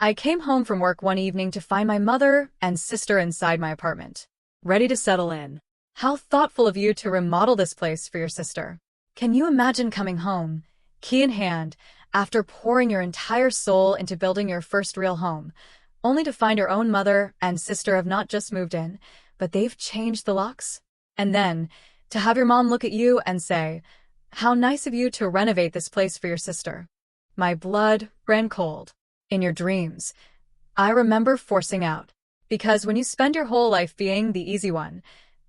I came home from work one evening to find my mother and sister inside my apartment, ready to settle in. How thoughtful of you to remodel this place for your sister. Can you imagine coming home, key in hand, after pouring your entire soul into building your first real home, only to find your own mother and sister have not just moved in, but they've changed the locks? And then, to have your mom look at you and say, "How nice of you to renovate this place for your sister." My blood ran cold. In your dreams, I remember forcing out. Because when you spend your whole life being the easy one,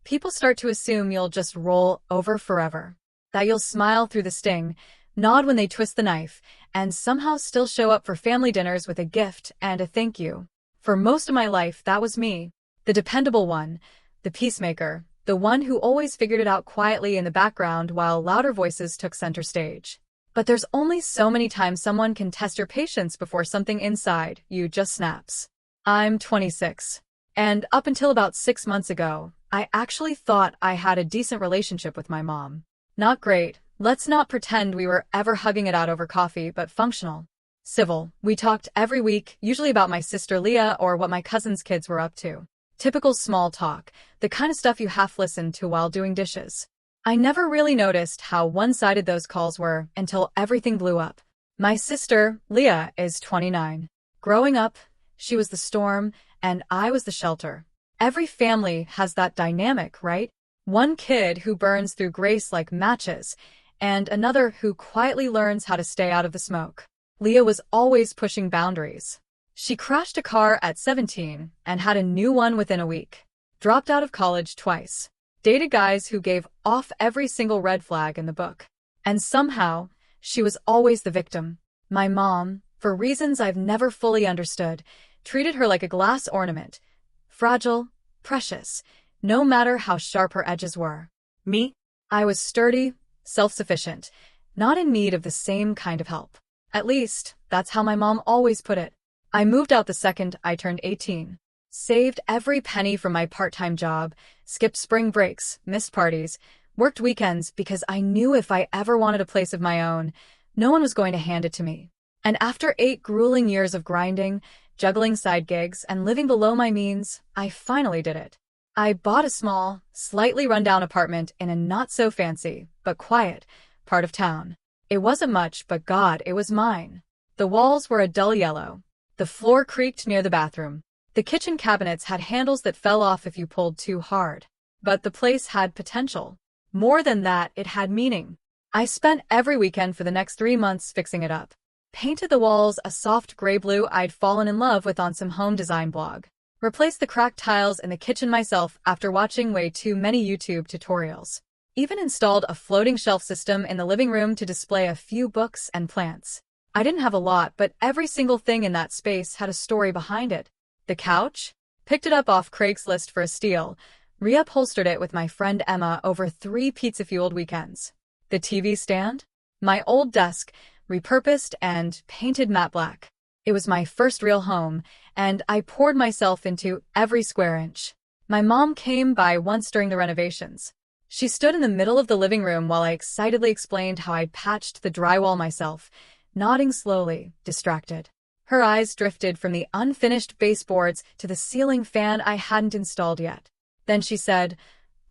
people start to assume you'll just roll over forever. That you'll smile through the sting, nod when they twist the knife, and somehow still show up for family dinners with a gift and a thank you. For most of my life, that was me. The dependable one, the peacemaker, the one who always figured it out quietly in the background while louder voices took center stage. But there's only so many times someone can test your patience before something inside you just snaps. I'm 26. And up until about 6 months ago, I actually thought I had a decent relationship with my mom. Not great. Let's not pretend we were ever hugging it out over coffee, but functional. Civil. We talked every week, usually about my sister Leah or what my cousin's kids were up to. Typical small talk, the kind of stuff you half listen to while doing dishes. I never really noticed how one-sided those calls were until everything blew up. My sister, Leah, is 29. Growing up, she was the storm, and I was the shelter. Every family has that dynamic, right? One kid who burns through grace like matches, and another who quietly learns how to stay out of the smoke. Leah was always pushing boundaries. She crashed a car at 17 and had a new one within a week. Dropped out of college twice. Dated guys who gave off every single red flag in the book. And somehow, she was always the victim. My mom, for reasons I've never fully understood, treated her like a glass ornament. Fragile, precious, no matter how sharp her edges were. Me? I was sturdy, self-sufficient, not in need of the same kind of help. At least, that's how my mom always put it. I moved out the second I turned 18. Saved every penny from my part-time job, skipped spring breaks, missed parties, worked weekends because I knew if I ever wanted a place of my own, no one was going to hand it to me. And after 8 grueling years of grinding, juggling side gigs, and living below my means, I finally did it. I bought a small, slightly run-down apartment in a not-so-fancy, but quiet, part of town. It wasn't much, but God, it was mine. The walls were a dull yellow. The floor creaked near the bathroom. The kitchen cabinets had handles that fell off if you pulled too hard. But the place had potential. More than that, it had meaning. I spent every weekend for the next 3 months fixing it up. Painted the walls a soft gray blue I'd fallen in love with on some home design blog. Replaced the cracked tiles in the kitchen myself after watching way too many YouTube tutorials. Even installed a floating shelf system in the living room to display a few books and plants. I didn't have a lot, but every single thing in that space had a story behind it. The couch? Picked it up off Craigslist for a steal. Reupholstered it with my friend Emma over 3 pizza-fueled weekends. The TV stand? My old desk, repurposed and painted matte black. It was my first real home, and I poured myself into every square inch. My mom came by once during the renovations. She stood in the middle of the living room while I excitedly explained how I'd patched the drywall myself, nodding slowly, distracted. Her eyes drifted from the unfinished baseboards to the ceiling fan I hadn't installed yet. Then she said,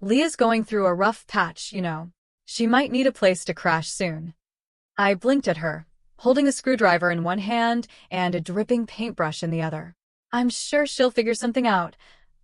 "Leah's going through a rough patch, you know. She might need a place to crash soon." I blinked at her, holding a screwdriver in one hand and a dripping paintbrush in the other. "I'm sure she'll figure something out,"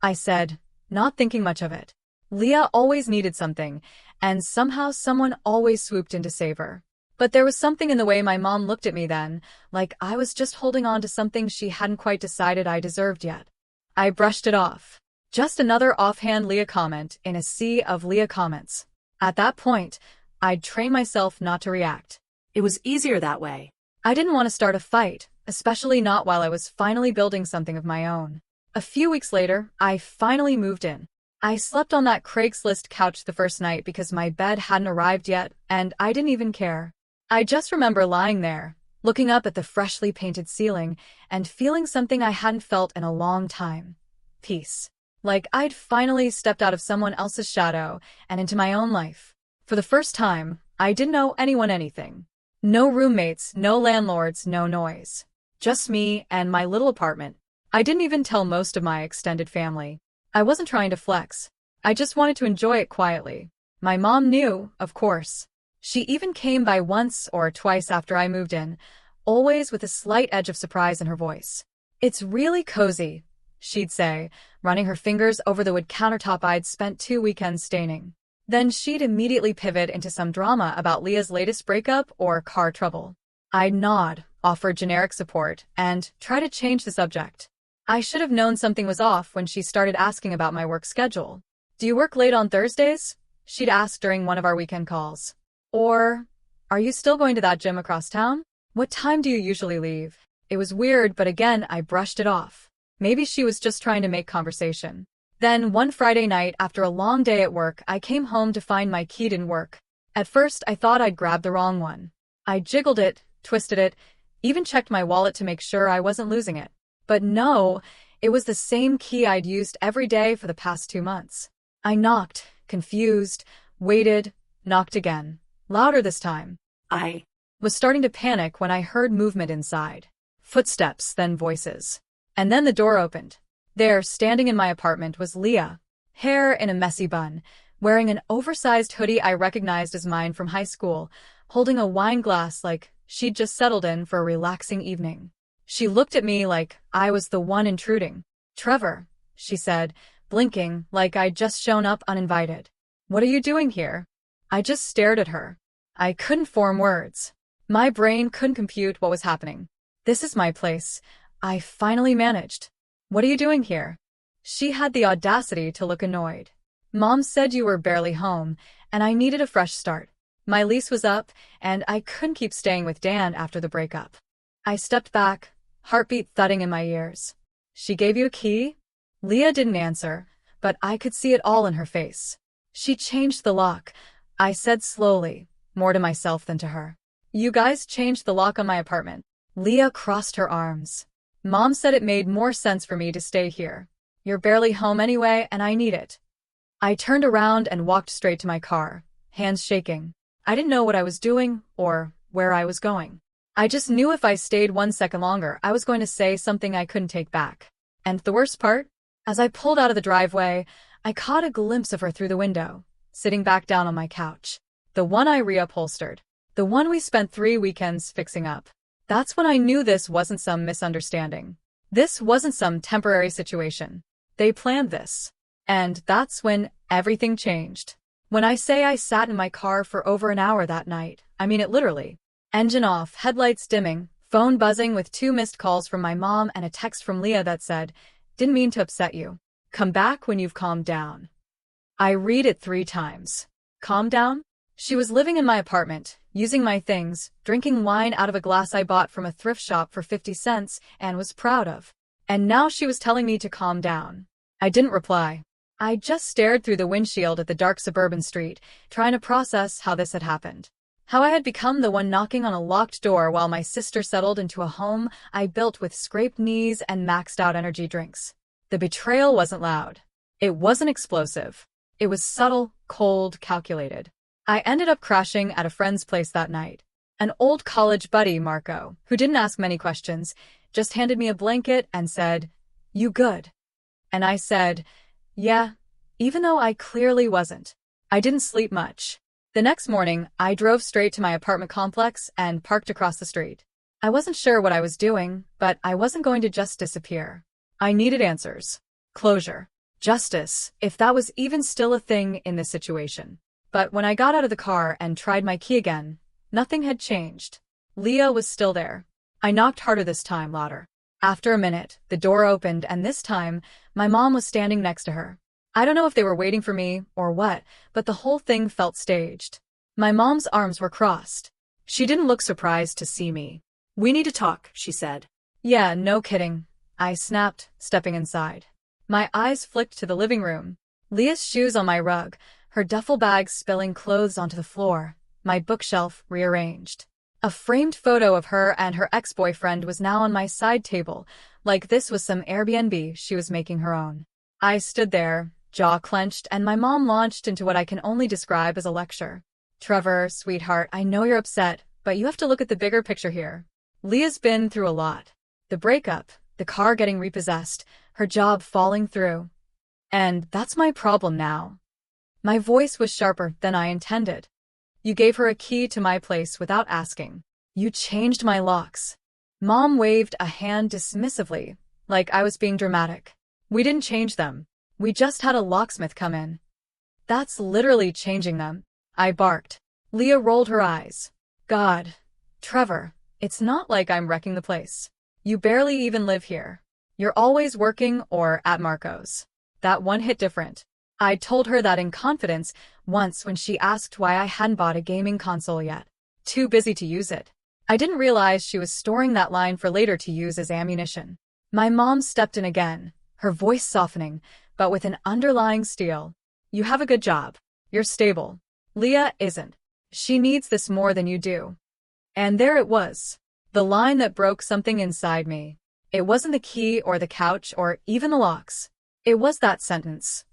I said, not thinking much of it. Leah always needed something, and somehow someone always swooped in to save her. But there was something in the way my mom looked at me then, like I was just holding on to something she hadn't quite decided I deserved yet. I brushed it off. Just another offhand Leah comment in a sea of Leah comments. At that point, I'd trained myself not to react. It was easier that way. I didn't want to start a fight, especially not while I was finally building something of my own. A few weeks later, I finally moved in. I slept on that Craigslist couch the first night because my bed hadn't arrived yet, and I didn't even care. I just remember lying there, looking up at the freshly painted ceiling, and feeling something I hadn't felt in a long time. Peace. Like I'd finally stepped out of someone else's shadow and into my own life. For the first time, I didn't owe anyone anything. No roommates, no landlords, no noise. Just me and my little apartment. I didn't even tell most of my extended family. I wasn't trying to flex. I just wanted to enjoy it quietly. My mom knew, of course. She even came by once or twice after I moved in, always with a slight edge of surprise in her voice. "It's really cozy," she'd say, running her fingers over the wood countertop I'd spent 2 weekends staining. Then she'd immediately pivot into some drama about Leah's latest breakup or car trouble. I'd nod, offer generic support, and try to change the subject. I should have known something was off when she started asking about my work schedule. "Do you work late on Thursdays?" she'd ask during one of our weekend calls. Or, "Are you still going to that gym across town? What time do you usually leave?" It was weird, but again, I brushed it off. Maybe she was just trying to make conversation. Then, one Friday night after a long day at work, I came home to find my key didn't work. At first, I thought I'd grabbed the wrong one. I jiggled it, twisted it, even checked my wallet to make sure I wasn't losing it. But no, it was the same key I'd used every day for the past 2 months. I knocked, confused, waited, knocked again. Louder this time. I was starting to panic when I heard movement inside. Footsteps, then voices. And then the door opened. There, standing in my apartment, was Leah, hair in a messy bun, wearing an oversized hoodie I recognized as mine from high school, holding a wine glass like she'd just settled in for a relaxing evening. She looked at me like I was the one intruding. "Trevor," she said, blinking like I'd just shown up uninvited. "What are you doing here?" I just stared at her. I couldn't form words. My brain couldn't compute what was happening. "This is my place," I finally managed. "What are you doing here?" She had the audacity to look annoyed. "Mom said you were barely home, and I needed a fresh start. My lease was up, and I couldn't keep staying with Dan after the breakup." I stepped back, heartbeat thudding in my ears. "She gave you a key?" Leah didn't answer, but I could see it all in her face. "She changed the lock," I said slowly, more to myself than to her. "You guys changed the lock on my apartment." Leah crossed her arms. "Mom said it made more sense for me to stay here. You're barely home anyway, and I need it." I turned around and walked straight to my car, hands shaking. I didn't know what I was doing or where I was going. I just knew if I stayed 1 second longer, I was going to say something I couldn't take back. And the worst part? As I pulled out of the driveway, I caught a glimpse of her through the window, sitting back down on my couch. The one I reupholstered. The one we spent 3 weekends fixing up. That's when I knew this wasn't some misunderstanding. This wasn't some temporary situation. They planned this. And that's when everything changed. When I say I sat in my car for over an hour that night, I mean it literally. Engine off, headlights dimming, phone buzzing with 2 missed calls from my mom and a text from Leah that said, "Didn't mean to upset you. Come back when you've calmed down." I read it 3 times. Calm down? She was living in my apartment, using my things, drinking wine out of a glass I bought from a thrift shop for 50 cents and was proud of. And now she was telling me to calm down. I didn't reply. I just stared through the windshield at the dark suburban street, trying to process how this had happened. How I had become the one knocking on a locked door while my sister settled into a home I built with scraped knees and maxed-out energy drinks. The betrayal wasn't loud. It wasn't explosive. It was subtle, cold, calculated. I ended up crashing at a friend's place that night. An old college buddy, Marco, who didn't ask many questions, just handed me a blanket and said, "You good?" And I said, "Yeah," even though I clearly wasn't. I didn't sleep much. The next morning, I drove straight to my apartment complex and parked across the street. I wasn't sure what I was doing, but I wasn't going to just disappear. I needed answers. Closure. Justice, if that was even still a thing in this situation. But when I got out of the car and tried my key again, nothing had changed. Leah was still there. I knocked harder this time, louder. After a minute, the door opened and this time, my mom was standing next to her. I don't know if they were waiting for me or what, but the whole thing felt staged. My mom's arms were crossed. She didn't look surprised to see me. "We need to talk," she said. "Yeah, no kidding," I snapped, stepping inside. My eyes flicked to the living room. Leah's shoes on my rug, her duffel bag spilling clothes onto the floor, my bookshelf rearranged. A framed photo of her and her ex-boyfriend was now on my side table, like this was some Airbnb she was making her own. I stood there, jaw clenched, and my mom launched into what I can only describe as a lecture. "Trevor, sweetheart, I know you're upset, but you have to look at the bigger picture here. Leah's been through a lot. The breakup, the car getting repossessed, her job falling through. And that's my problem now. My voice was sharper than I intended. You gave her a key to my place without asking. You changed my locks. Mom waved a hand dismissively, like I was being dramatic. We didn't change them. We just had a locksmith come in. That's literally changing them, I barked. Leah rolled her eyes. God, Trevor, it's not like I'm wrecking the place. You barely even live here. You're always working or at Marco's. That one hit different. I told her that in confidence once when she asked why I hadn't bought a gaming console yet. Too busy to use it. I didn't realize she was storing that line for later to use as ammunition. My mom stepped in again, her voice softening, but with an underlying steel. You have a good job. You're stable. Leah isn't. She needs this more than you do. And there it was. The line that broke something inside me. It wasn't the key or the couch or even the locks. It was that sentence.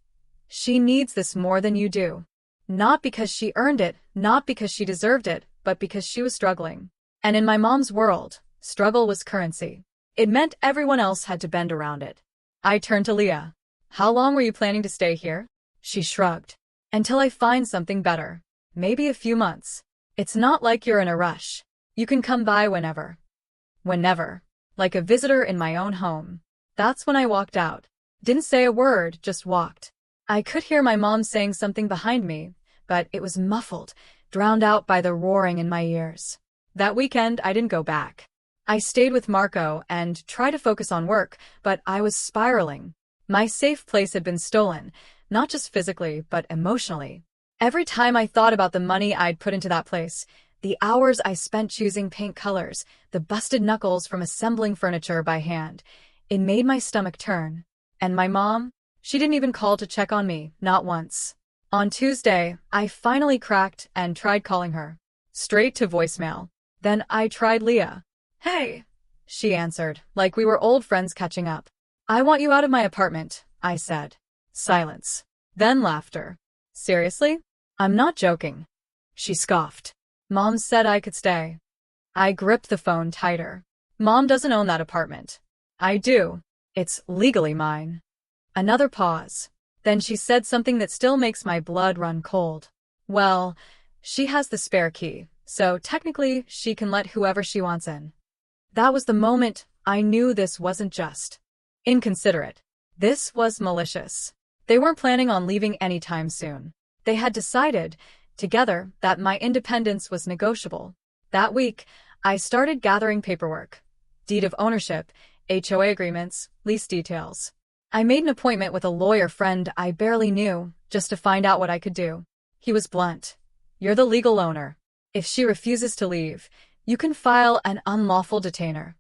She needs this more than you do. Not because she earned it, not because she deserved it, but because she was struggling. And in my mom's world, struggle was currency. It meant everyone else had to bend around it. I turned to Leah. How long were you planning to stay here? She shrugged. Until I find something better. Maybe a few months. It's not like you're in a rush. You can come by whenever. Whenever. Like a visitor in my own home. That's when I walked out. Didn't say a word, just walked. I could hear my mom saying something behind me, but it was muffled, drowned out by the roaring in my ears. That weekend, I didn't go back. I stayed with Marco and tried to focus on work, but I was spiraling. My safe place had been stolen, not just physically, but emotionally. Every time I thought about the money I'd put into that place, the hours I spent choosing paint colors, the busted knuckles from assembling furniture by hand, it made my stomach turn. And my mom? She didn't even call to check on me, not once. On Tuesday, I finally cracked and tried calling her. Straight to voicemail. Then I tried Leah. Hey, she answered, like we were old friends catching up. I want you out of my apartment, I said. Silence. Then laughter. Seriously? I'm not joking. She scoffed. Mom said I could stay. I gripped the phone tighter. Mom doesn't own that apartment. I do. It's legally mine. Another pause. Then she said something that still makes my blood run cold. Well, she has the spare key, so technically she can let whoever she wants in. That was the moment I knew this wasn't just inconsiderate. This was malicious. They weren't planning on leaving anytime soon. They had decided, together, that my independence was negotiable. That week, I started gathering paperwork. Deed of ownership, HOA agreements, lease details. I made an appointment with a lawyer friend I barely knew, just to find out what I could do. He was blunt. You're the legal owner. If she refuses to leave, you can file an unlawful detainer.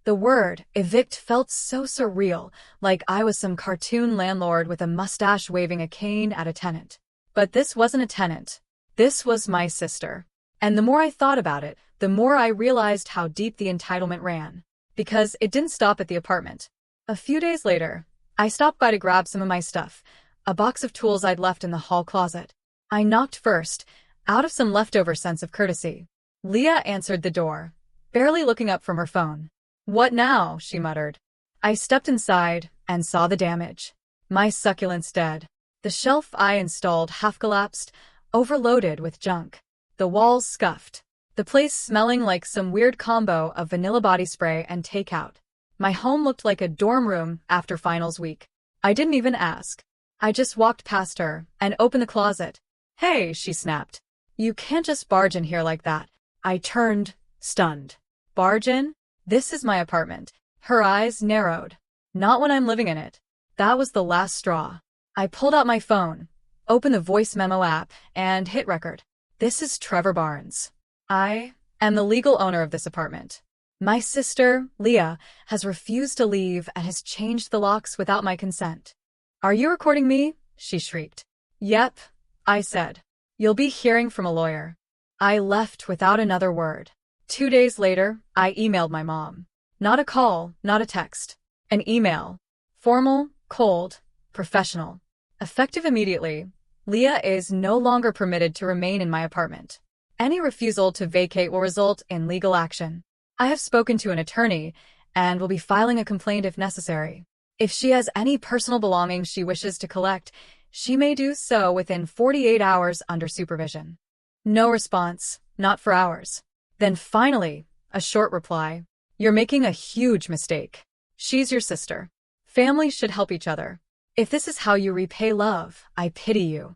The word, evict, felt so surreal, like I was some cartoon landlord with a mustache waving a cane at a tenant. But this wasn't a tenant. This was my sister. And the more I thought about it, the more I realized how deep the entitlement ran. Because it didn't stop at the apartment. A few days later, I stopped by to grab some of my stuff, a box of tools I'd left in the hall closet. I knocked first, out of some leftover sense of courtesy. Leah answered the door, barely looking up from her phone. What now? She muttered. I stepped inside and saw the damage. My succulents dead. The shelf I installed half collapsed, overloaded with junk. The walls scuffed. The place smelling like some weird combo of vanilla body spray and takeout. My home looked like a dorm room after finals week. I didn't even ask. I just walked past her and opened the closet. Hey, she snapped. You can't just barge in here like that. I turned, stunned. Barge in? This is my apartment. Her eyes narrowed. Not when I'm living in it. That was the last straw. I pulled out my phone, opened the voice memo app, and hit record. This is Trevor Barnes. I am the legal owner of this apartment. My sister, Leah, has refused to leave and has changed the locks without my consent. Are you recording me? She shrieked. Yep, I said. You'll be hearing from a lawyer. I left without another word. 2 days later, I emailed my mom. Not a call, not a text. An email. Formal, cold, professional. Effective immediately, Leah is no longer permitted to remain in my apartment. Any refusal to vacate will result in legal action. I have spoken to an attorney, and will be filing a complaint if necessary. If she has any personal belongings she wishes to collect, she may do so within 48 hours under supervision. No response, not for hours. Then finally, a short reply. You're making a huge mistake. She's your sister. Families should help each other. If this is how you repay love, I pity you.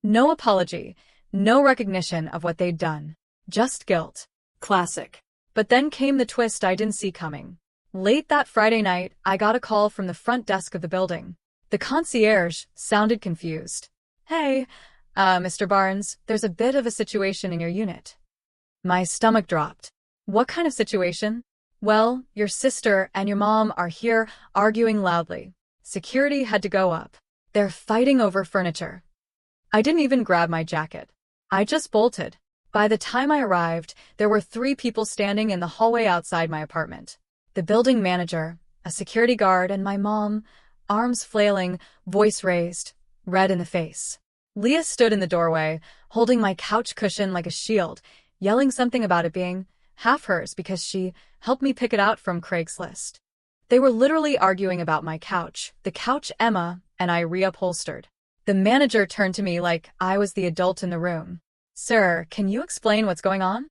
No apology, no recognition of what they'd done. Just guilt. Classic. But then came the twist I didn't see coming. Late that Friday night, I got a call from the front desk of the building. The concierge sounded confused. Hey, Mr. Barnes, there's a bit of a situation in your unit. My stomach dropped. What kind of situation? Well, your sister and your mom are here arguing loudly. Security had to go up. They're fighting over furniture. I didn't even grab my jacket. I just bolted. By the time I arrived, there were 3 people standing in the hallway outside my apartment. The building manager, a security guard, and my mom, arms flailing, voice raised, red in the face. Leah stood in the doorway, holding my couch cushion like a shield, yelling something about it being half hers because she helped me pick it out from Craigslist. They were literally arguing about my couch, the couch Emma and I reupholstered. The manager turned to me like I was the adult in the room. Sir, can you explain what's going on?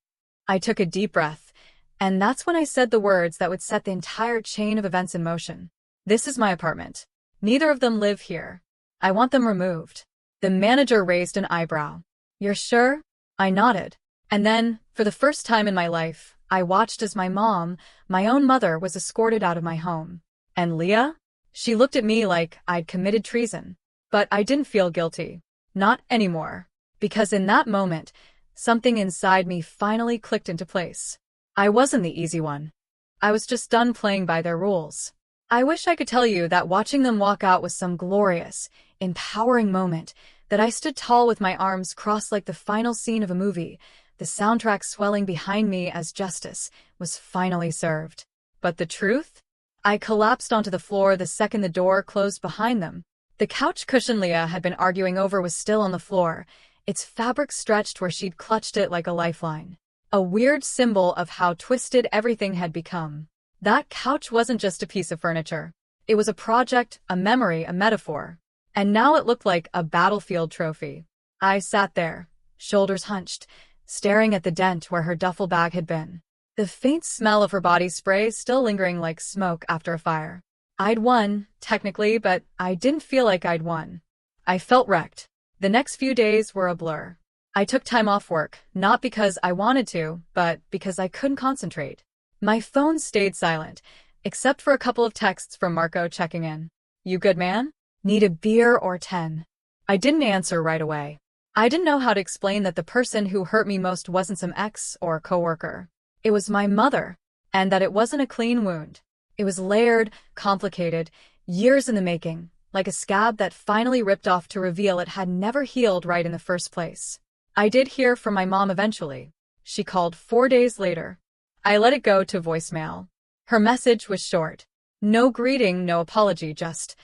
I took a deep breath, and that's when I said the words that would set the entire chain of events in motion. This is my apartment. Neither of them live here. I want them removed. The manager raised an eyebrow. You're sure? I nodded. And then, for the first time in my life, I watched as my mom, my own mother, was escorted out of my home. And Leah? She looked at me like I'd committed treason. But I didn't feel guilty. Not anymore. Because in that moment, something inside me finally clicked into place. I wasn't the easy one. I was just done playing by their rules. I wish I could tell you that watching them walk out was some glorious, empowering moment, that I stood tall with my arms crossed like the final scene of a movie, the soundtrack swelling behind me as justice was finally served. But the truth? I collapsed onto the floor the second the door closed behind them. The couch cushion Leah had been arguing over was still on the floor, its fabric stretched where she'd clutched it like a lifeline. A weird symbol of how twisted everything had become. That couch wasn't just a piece of furniture. It was a project, a memory, a metaphor. And now it looked like a battlefield trophy. I sat there, shoulders hunched, staring at the dent where her duffel bag had been. The faint smell of her body spray still lingering like smoke after a fire. I'd won, technically, but I didn't feel like I'd won. I felt wrecked. The next few days were a blur. I took time off work, not because I wanted to, but because I couldn't concentrate. My phone stayed silent, except for a couple of texts from Marco checking in. You good, man? Need a beer or 10? I didn't answer right away. I didn't know how to explain that the person who hurt me most wasn't some ex or coworker. It was my mother, and that it wasn't a clean wound. It was layered, complicated, years in the making, like a scab that finally ripped off to reveal it had never healed right in the first place. I did hear from my mom eventually. She called 4 days later. I let it go to voicemail. Her message was short. No greeting, no apology, just,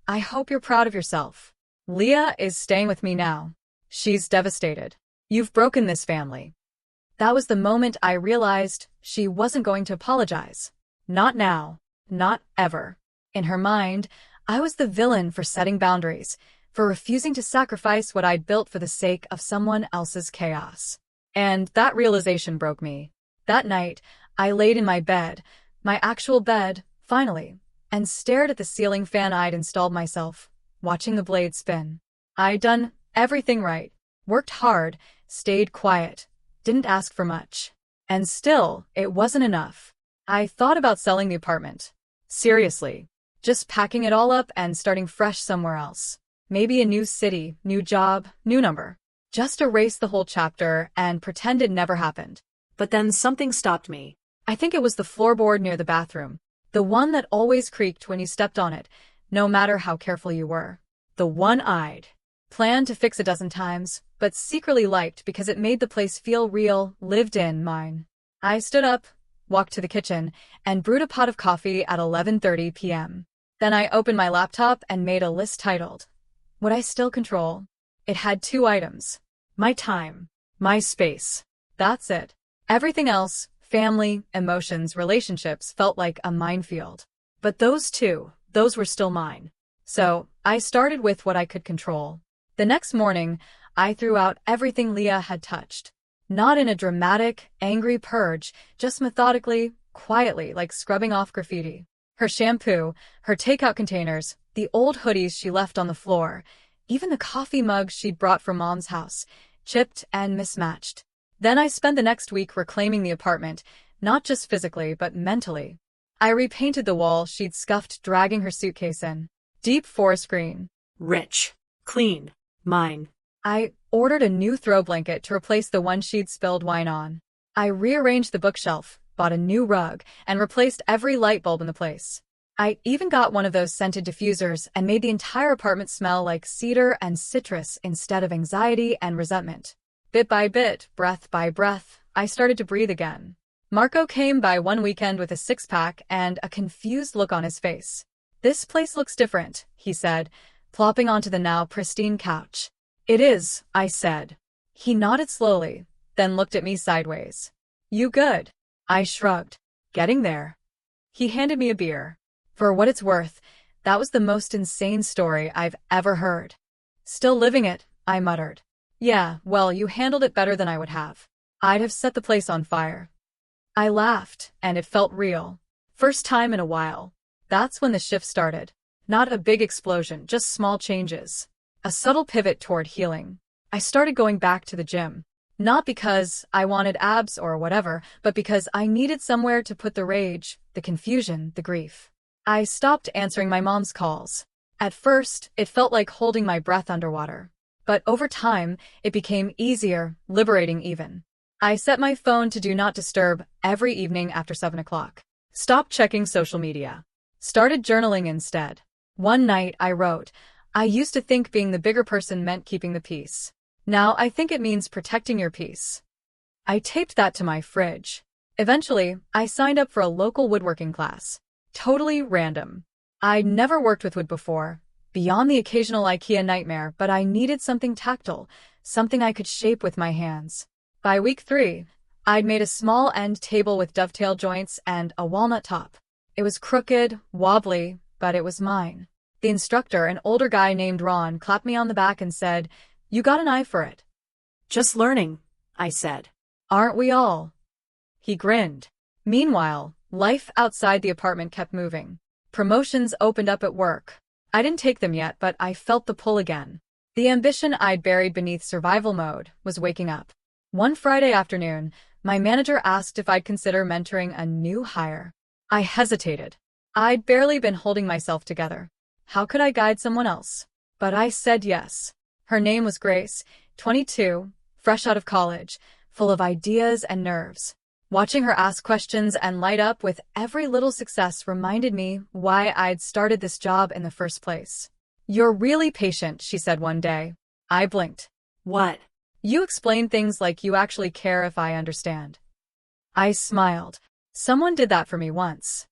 I hope you're proud of yourself. Leah is staying with me now. She's devastated. You've broken this family. That was the moment I realized she wasn't going to apologize. Not now. Not ever. In her mind, I was the villain for setting boundaries, for refusing to sacrifice what I'd built for the sake of someone else's chaos. And that realization broke me. That night, I laid in my bed, my actual bed, finally, and stared at the ceiling fan I'd installed myself, watching the blade spin. I'd done everything right, worked hard, stayed quiet, didn't ask for much. And still, it wasn't enough. I thought about selling the apartment. Seriously. Just packing it all up and starting fresh somewhere else. Maybe a new city, new job, new number. Just erase the whole chapter and pretend it never happened. But then something stopped me. I think it was the floorboard near the bathroom. The one that always creaked when you stepped on it, no matter how careful you were. The one I'd planned to fix a dozen times, but secretly liked because it made the place feel real, lived in, mine. I stood up, walked to the kitchen, and brewed a pot of coffee at 11:30 p.m. Then I opened my laptop and made a list titled, Would I Still Control? It had 2 items. My time. My space. That's it. Everything else Family, emotions, relationships felt like a minefield. But those were still mine. So, I started with what I could control. The next morning, I threw out everything Leah had touched. Not in a dramatic, angry purge, just methodically, quietly, like scrubbing off graffiti. Her shampoo, her takeout containers, the old hoodies she left on the floor, even the coffee mugs she'd brought from Mom's house, chipped and mismatched. Then I spent the next week reclaiming the apartment, not just physically, but mentally. I repainted the wall she'd scuffed dragging her suitcase in. Deep forest green. Rich. Clean. Mine. I ordered a new throw blanket to replace the one she'd spilled wine on. I rearranged the bookshelf, bought a new rug, and replaced every light bulb in the place. I even got one of those scented diffusers and made the entire apartment smell like cedar and citrus instead of anxiety and resentment. Bit by bit, breath by breath, I started to breathe again. Marco came by one weekend with a six-pack and a confused look on his face. "This place looks different," he said, plopping onto the now pristine couch. "It is," I said. He nodded slowly, then looked at me sideways. "You good?" I shrugged. "Getting there." He handed me a beer. For what it's worth, that was the most insane story I've ever heard. "Still living it," I muttered. "Yeah, well, you handled it better than I would have. I'd have set the place on fire." I laughed, and it felt real. First time in a while. That's when the shift started. Not a big explosion, just small changes. A subtle pivot toward healing. I started going back to the gym. Not because I wanted abs or whatever, but because I needed somewhere to put the rage, the confusion, the grief. I stopped answering my mom's calls. At first, it felt like holding my breath underwater. But over time, it became easier, liberating even. I set my phone to do not disturb every evening after 7 o'clock. Stopped checking social media. Started journaling instead. One night I wrote, "I used to think being the bigger person meant keeping the peace. Now I think it means protecting your peace." I taped that to my fridge. Eventually, I signed up for a local woodworking class. Totally random. I'd never worked with wood before, beyond the occasional IKEA nightmare, but I needed something tactile, something I could shape with my hands. By week 3, I'd made a small end table with dovetail joints and a walnut top. It was crooked, wobbly, but it was mine. The instructor, an older guy named Ron, clapped me on the back and said, "You got an eye for it." "Just learning," I said. "Aren't we all?" He grinned. Meanwhile, life outside the apartment kept moving. Promotions opened up at work. I didn't take them yet, but I felt the pull again. The ambition I'd buried beneath survival mode was waking up. One Friday afternoon, my manager asked if I'd consider mentoring a new hire. I hesitated. I'd barely been holding myself together. How could I guide someone else? But I said yes. Her name was Grace, 22, fresh out of college, full of ideas and nerves. Watching her ask questions and light up with every little success reminded me why I'd started this job in the first place. "You're really patient," she said one day. I blinked. "What?" "You explain things like you actually care if I understand." I smiled. Someone did that for me once.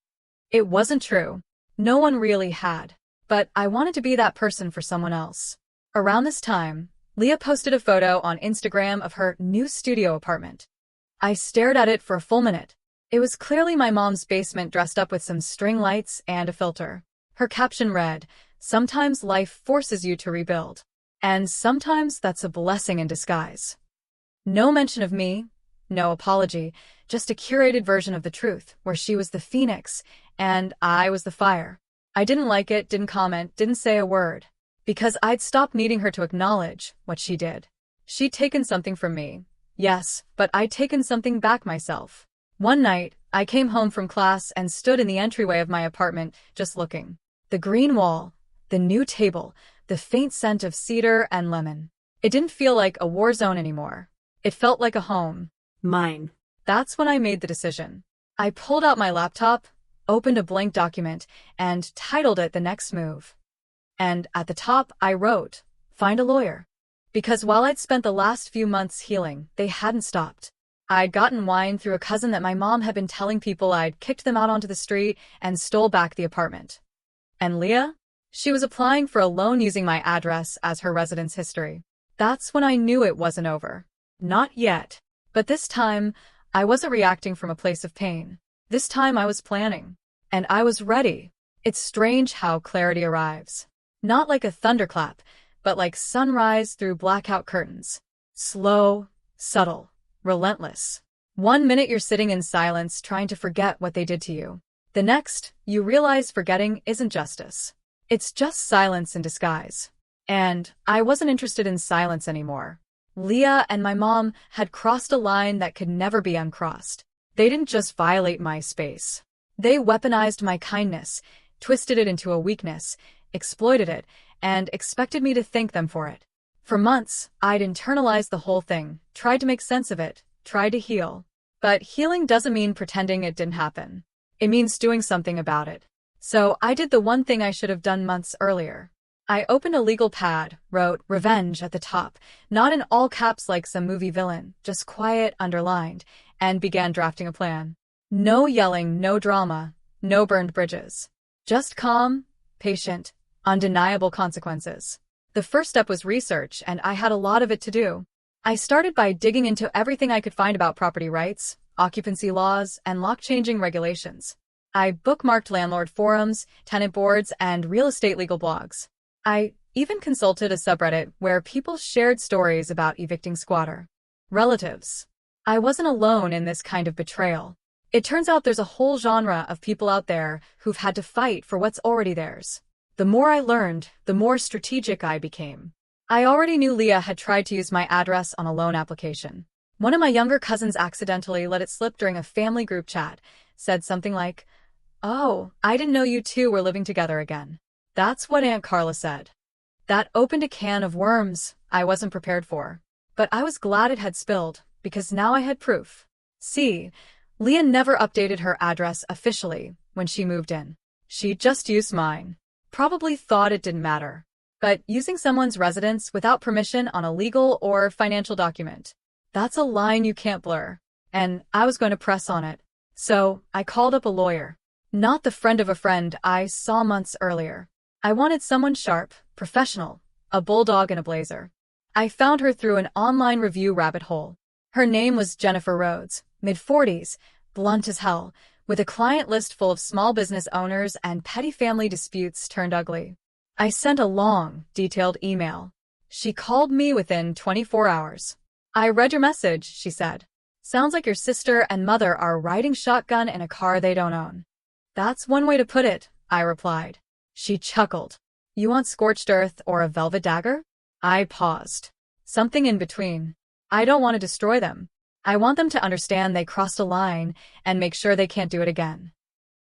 It wasn't true. No one really had. But I wanted to be that person for someone else. Around this time, Leah posted a photo on Instagram of her new studio apartment. I stared at it for a full minute. It was clearly my mom's basement dressed up with some string lights and a filter. Her caption read, "Sometimes life forces you to rebuild. And sometimes that's a blessing in disguise." No mention of me, no apology, just a curated version of the truth, where she was the phoenix, and I was the fire. I didn't like it, didn't comment, didn't say a word. Because I'd stopped needing her to acknowledge what she did. She'd taken something from me. Yes, but I'd taken something back myself. One night, I came home from class and stood in the entryway of my apartment, just looking. The green wall, the new table, the faint scent of cedar and lemon. It didn't feel like a war zone anymore. It felt like a home. Mine. That's when I made the decision. I pulled out my laptop, opened a blank document, and titled it The Next Move. And at the top, I wrote, "Find a lawyer." Because while I'd spent the last few months healing, they hadn't stopped. I'd gotten wine through a cousin that my mom had been telling people I'd kicked them out onto the street and stole back the apartment. And Leah? She was applying for a loan using my address as her residence history. That's when I knew it wasn't over. Not yet. But this time, I wasn't reacting from a place of pain. This time I was planning. And I was ready. It's strange how clarity arrives. Not like a thunderclap, but like sunrise through blackout curtains. Slow, subtle, relentless. One minute you're sitting in silence trying to forget what they did to you. The next, you realize forgetting isn't justice. It's just silence in disguise. And I wasn't interested in silence anymore. Leah and my mom had crossed a line that could never be uncrossed. They didn't just violate my space. They weaponized my kindness, twisted it into a weakness, exploited it, and expected me to thank them for it. For months, I'd internalized the whole thing, tried to make sense of it, tried to heal. But healing doesn't mean pretending it didn't happen. It means doing something about it. So I did the one thing I should have done months earlier. I opened a legal pad, wrote "Revenge" at the top, not in all caps like some movie villain, just quiet, underlined, and began drafting a plan. No yelling, no drama, no burned bridges. Just calm, patient, undeniable consequences. The first step was research, and I had a lot of it to do. I started by digging into everything I could find about property rights, occupancy laws, and lock-changing regulations. I bookmarked landlord forums, tenant boards, and real estate legal blogs. I even consulted a subreddit where people shared stories about evicting squatter relatives. I wasn't alone in this kind of betrayal. It turns out there's a whole genre of people out there who've had to fight for what's already theirs. The more I learned, the more strategic I became. I already knew Leah had tried to use my address on a loan application. One of my younger cousins accidentally let it slip during a family group chat, said something like, "Oh, I didn't know you two were living together again." That's what Aunt Carla said. That opened a can of worms I wasn't prepared for. But I was glad it had spilled, because now I had proof. See, Leah never updated her address officially when she moved in. She just used mine. Probably thought it didn't matter. But using someone's residence without permission on a legal or financial document, that's a line you can't blur. And I was going to press on it. So I called up a lawyer. Not the friend of a friend I saw months earlier. I wanted someone sharp, professional, a bulldog in a blazer. I found her through an online review rabbit hole. Her name was Jennifer Rhodes, mid-40s, blunt as hell, with a client list full of small business owners and petty family disputes turned ugly. I sent a long, detailed email. She called me within 24 hours. "I read your message," she said. "Sounds like your sister and mother are riding shotgun in a car they don't own." "That's one way to put it," I replied. She chuckled. "You want scorched earth or a velvet dagger?" I paused. "Something in between. I don't want to destroy them. I want them to understand they crossed a line and make sure they can't do it again."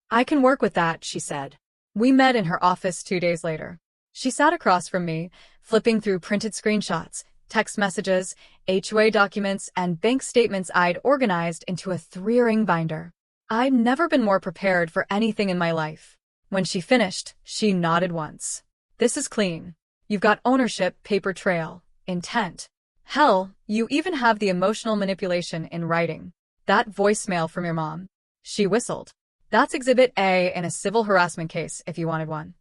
"I can work with that," she said. We met in her office 2 days later. She sat across from me, flipping through printed screenshots, text messages, HOA documents, and bank statements I'd organized into a 3-ring binder. I'd never been more prepared for anything in my life. When she finished, she nodded once. "This is clean. You've got ownership, paper trail, intent. Hell, you even have the emotional manipulation in writing. That voicemail from your mom." She whistled. "That's Exhibit A in a civil harassment case if you wanted one."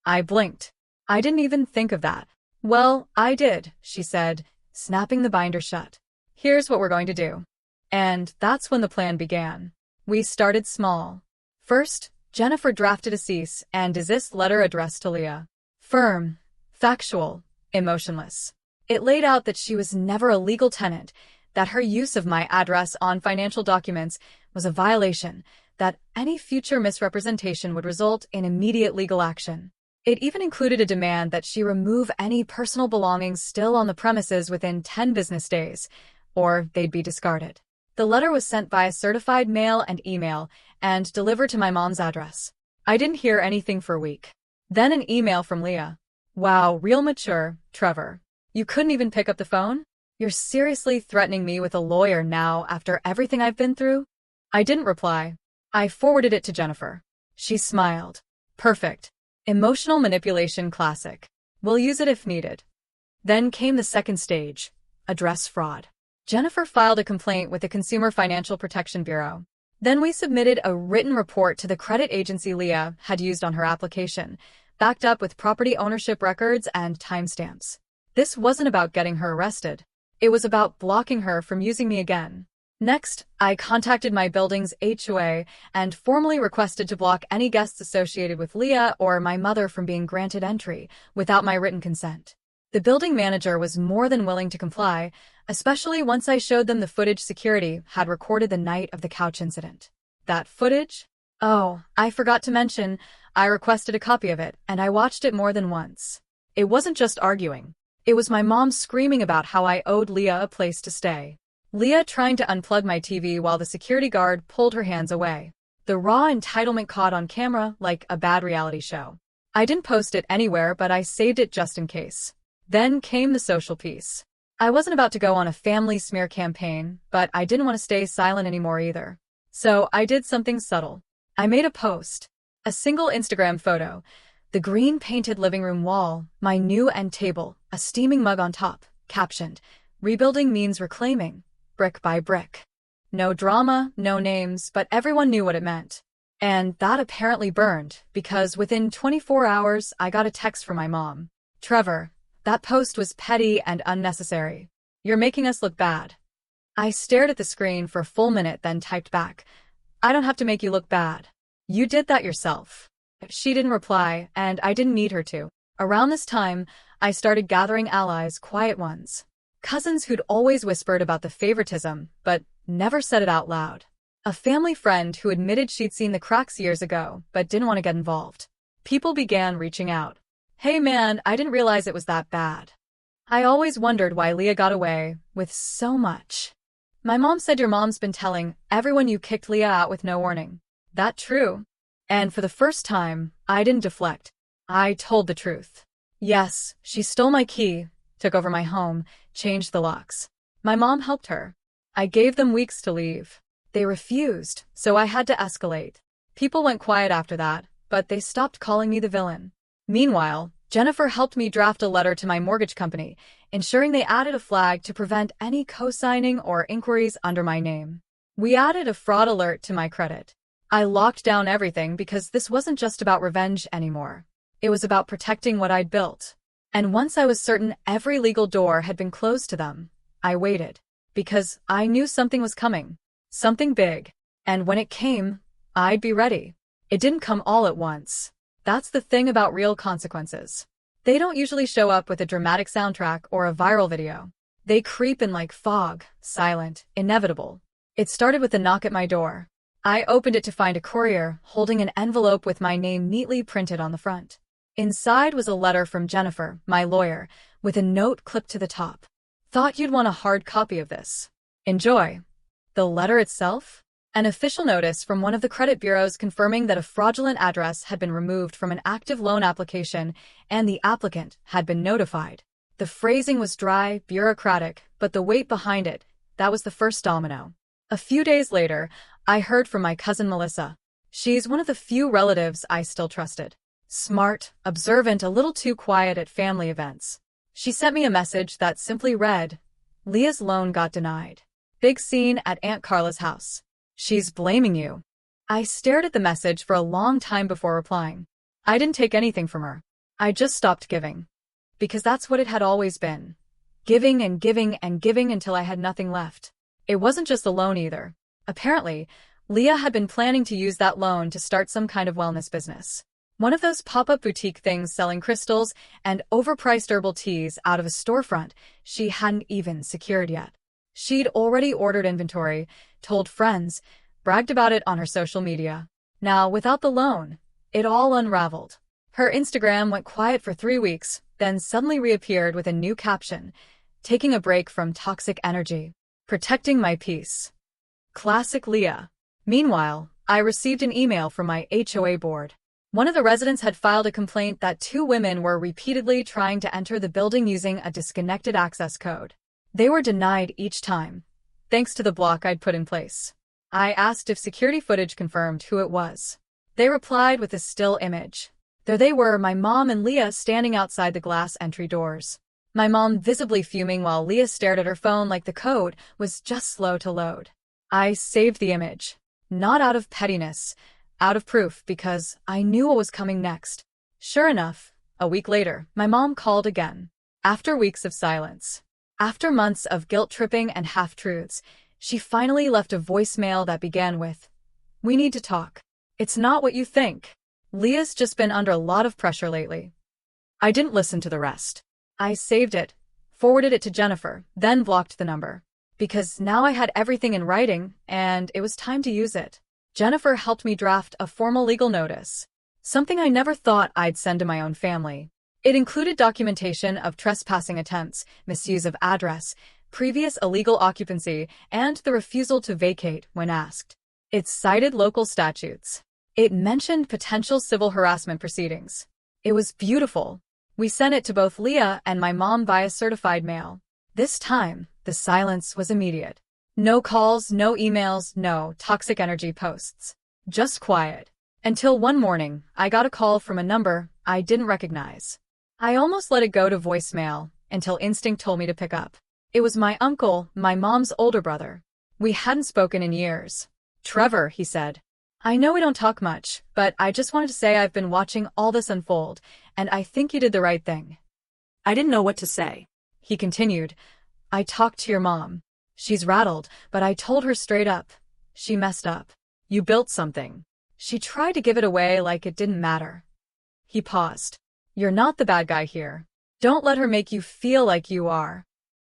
I blinked. I didn't even think of that. "Well, I did," she said, snapping the binder shut. "Here's what we're going to do." And that's when the plan began. We started small. First, Jennifer drafted a cease and desist letter addressed to Leah. Firm, factual, emotionless. It laid out that she was never a legal tenant, that her use of my address on financial documents was a violation, that any future misrepresentation would result in immediate legal action. It even included a demand that she remove any personal belongings still on the premises within 10 business days, or they'd be discarded. The letter was sent via certified mail and email and delivered to my mom's address. I didn't hear anything for a week. Then an email from Leah. "Wow, real mature, Trevor. You couldn't even pick up the phone? You're seriously threatening me with a lawyer now after everything I've been through?" I didn't reply. I forwarded it to Jennifer. She smiled. "Perfect. Emotional manipulation classic. We'll use it if needed." Then came the second stage, address fraud. Jennifer filed a complaint with the Consumer Financial Protection Bureau. Then we submitted a written report to the credit agency Leah had used on her application, backed up with property ownership records and timestamps. This wasn't about getting her arrested. It was about blocking her from using me again. Next, I contacted my building's HOA and formally requested to block any guests associated with Leah or my mother from being granted entry without my written consent. The building manager was more than willing to comply, especially once I showed them the footage security had recorded the night of the couch incident. That footage? Oh, I forgot to mention, I requested a copy of it, and I watched it more than once. It wasn't just arguing. It was my mom screaming about how I owed Leah a place to stay. Leah trying to unplug my TV while the security guard pulled her hands away. The raw entitlement caught on camera like a bad reality show. I didn't post it anywhere, but I saved it just in case. Then came the social piece. I wasn't about to go on a family smear campaign, but I didn't want to stay silent anymore either. So I did something subtle. I made a post. A single Instagram photo. The green painted living room wall, my new end table, a steaming mug on top, captioned, "Rebuilding means reclaiming, brick by brick." No drama, no names, but everyone knew what it meant. And that apparently burned, because within 24 hours I got a text from my mom. "Trevor, that post was petty and unnecessary. You're making us look bad." I stared at the screen for a full minute, then typed back, "I don't have to make you look bad. You did that yourself." She didn't reply, and I didn't need her to. Around this time, I started gathering allies, quiet ones. Cousins who'd always whispered about the favoritism, but never said it out loud. A family friend who admitted she'd seen the cracks years ago, but didn't want to get involved. People began reaching out. "Hey man, I didn't realize it was that bad. I always wondered why Leah got away with so much. My mom said your mom's been telling everyone you kicked Leah out with no warning. That true?" And for the first time, I didn't deflect. I told the truth. Yes, she stole my key, took over my home, changed the locks. My mom helped her. I gave them weeks to leave. They refused, so I had to escalate. People went quiet after that, but they stopped calling me the villain. Meanwhile, Jennifer helped me draft a letter to my mortgage company, ensuring they added a flag to prevent any co-signing or inquiries under my name. We added a fraud alert to my credit. I locked down everything because this wasn't just about revenge anymore. It was about protecting what I'd built. And once I was certain every legal door had been closed to them, I waited. Because I knew something was coming. Something big. And when it came, I'd be ready. It didn't come all at once. That's the thing about real consequences. They don't usually show up with a dramatic soundtrack or a viral video. They creep in like fog, silent, inevitable. It started with a knock at my door. I opened it to find a courier holding an envelope with my name neatly printed on the front. Inside was a letter from Jennifer, my lawyer, with a note clipped to the top. "Thought you'd want a hard copy of this. Enjoy." The letter itself? An official notice from one of the credit bureaus confirming that a fraudulent address had been removed from an active loan application and the applicant had been notified. The phrasing was dry, bureaucratic, but the weight behind it, that was the first domino. A few days later, I heard from my cousin Melissa. She's one of the few relatives I still trusted. Smart, observant, a little too quiet at family events. She sent me a message that simply read, "Leah's loan got denied. Big scene at Aunt Carla's house. She's blaming you." I stared at the message for a long time before replying. I didn't take anything from her. I just stopped giving. Because that's what it had always been. Giving and giving and giving until I had nothing left. It wasn't just a loan either. Apparently, Leah had been planning to use that loan to start some kind of wellness business. One of those pop-up boutique things selling crystals and overpriced herbal teas out of a storefront she hadn't even secured yet. She'd already ordered inventory, told friends, bragged about it on her social media. Now, without the loan, it all unraveled. Her Instagram went quiet for 3 weeks, then suddenly reappeared with a new caption, "Taking a break from toxic energy. Protecting my peace." Classic Leah. Meanwhile, I received an email from my HOA board. One of the residents had filed a complaint that 2 women were repeatedly trying to enter the building using a disconnected access code. They were denied each time, thanks to the block I'd put in place. I asked if security footage confirmed who it was. They replied with a still image. There they were, my mom and Leah standing outside the glass entry doors. My mom visibly fuming while Leah stared at her phone like the code was just slow to load. I saved the image. Not out of pettiness, out of proof, because I knew what was coming next. Sure enough, a week later, my mom called again. After weeks of silence. After months of guilt-tripping and half-truths, She finally left a voicemail that began with, "We need to talk. It's not what you think. Leah's just been under a lot of pressure lately." I didn't listen to the rest. I saved it, forwarded it to Jennifer, then blocked the number. Because now I had everything in writing, and it was time to use it. Jennifer helped me draft a formal legal notice, something I never thought I'd send to my own family. It included documentation of trespassing attempts, misuse of address, previous illegal occupancy, and the refusal to vacate when asked. It cited local statutes. It mentioned potential civil harassment proceedings. It was beautiful. We sent it to both Leah and my mom via certified mail. This time, the silence was immediate. No calls, no emails, no toxic energy posts. Just quiet. Until one morning, I got a call from a number I didn't recognize. I almost let it go to voicemail until instinct told me to pick up. It was my uncle, my mom's older brother. We hadn't spoken in years. "Trevor," he said. "I know we don't talk much, but I just wanted to say I've been watching all this unfold, and I think you did the right thing." I didn't know what to say. He continued, "I talked to your mom. She's rattled, but I told her straight up. She messed up. You built something. She tried to give it away like it didn't matter." He paused. "You're not the bad guy here. Don't let her make you feel like you are."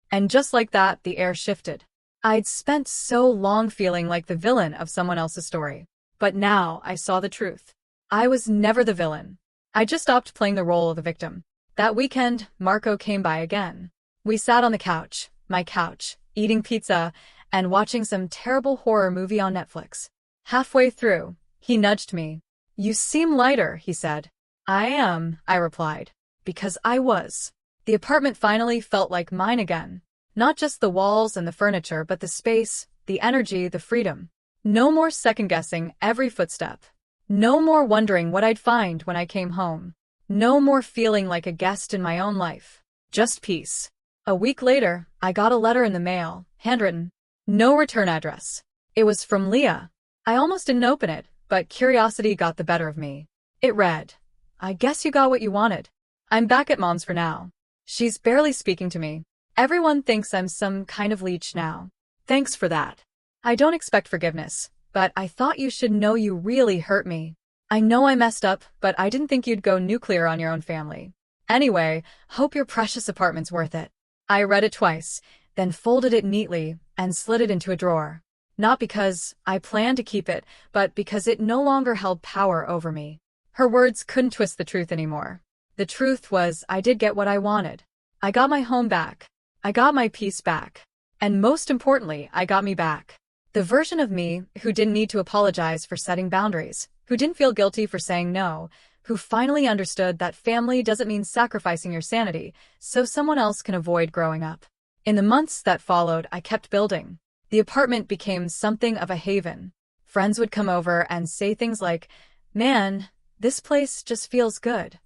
And just like that, the air shifted. I'd spent so long feeling like the villain of someone else's story. But now I saw the truth. I was never the villain. I just stopped playing the role of the victim. That weekend, Marco came by again. We sat on the couch, my couch, eating pizza and watching some terrible horror movie on Netflix. Halfway through, he nudged me. "You seem lighter," he said. "I am," I replied. Because I was. The apartment finally felt like mine again. Not just the walls and the furniture, but the space, the energy, the freedom. No more second-guessing every footstep. No more wondering what I'd find when I came home. No more feeling like a guest in my own life. Just peace. A week later, I got a letter in the mail, handwritten. No return address. It was from Leah. I almost didn't open it, but curiosity got the better of me. It read, "I guess you got what you wanted. I'm back at Mom's for now. She's barely speaking to me. Everyone thinks I'm some kind of leech now. Thanks for that. I don't expect forgiveness, but I thought you should know you really hurt me. I know I messed up, but I didn't think you'd go nuclear on your own family. Anyway, hope your precious apartment's worth it." I read it twice, then folded it neatly and slid it into a drawer. Not because I planned to keep it, but because it no longer held power over me. Her words couldn't twist the truth anymore. The truth was I did get what I wanted. I got my home back. I got my peace back. And most importantly, I got me back. The version of me who didn't need to apologize for setting boundaries, who didn't feel guilty for saying no, who finally understood that family doesn't mean sacrificing your sanity so someone else can avoid growing up. In the months that followed, I kept building. The apartment became something of a haven. Friends would come over and say things like, "Man, this place just feels good."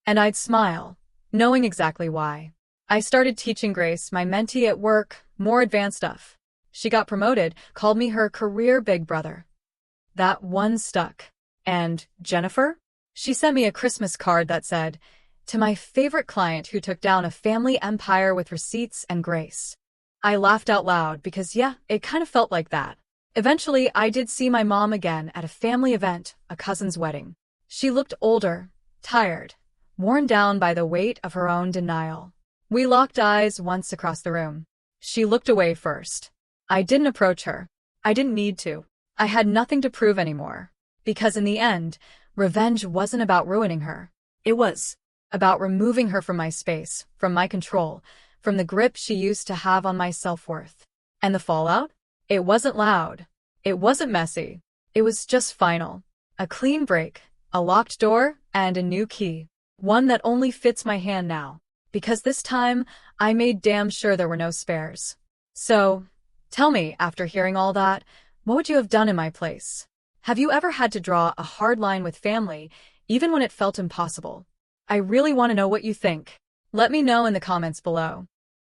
And I'd smile, knowing exactly why. I started teaching Grace, my mentee at work, more advanced stuff. She got promoted, called me her career big brother. That one stuck. And Jennifer? She sent me a Christmas card that said, "To my favorite client who took down a family empire with receipts and grace." I laughed out loud because yeah, it kind of felt like that. Eventually, I did see my mom again at a family event, a cousin's wedding. She looked older, tired, worn down by the weight of her own denial. We locked eyes once across the room. She looked away first. I didn't approach her. I didn't need to. I had nothing to prove anymore. Because in the end, revenge wasn't about ruining her. It was about removing her from my space, from my control, from the grip she used to have on my self-worth. And the fallout? It wasn't loud. It wasn't messy. It was just final. A clean break, a locked door, and a new key. One that only fits my hand now. Because this time, I made damn sure there were no spares. So, tell me, after hearing all that, what would you have done in my place? Have you ever had to draw a hard line with family, even when it felt impossible? I really want to know what you think. Let me know in the comments below.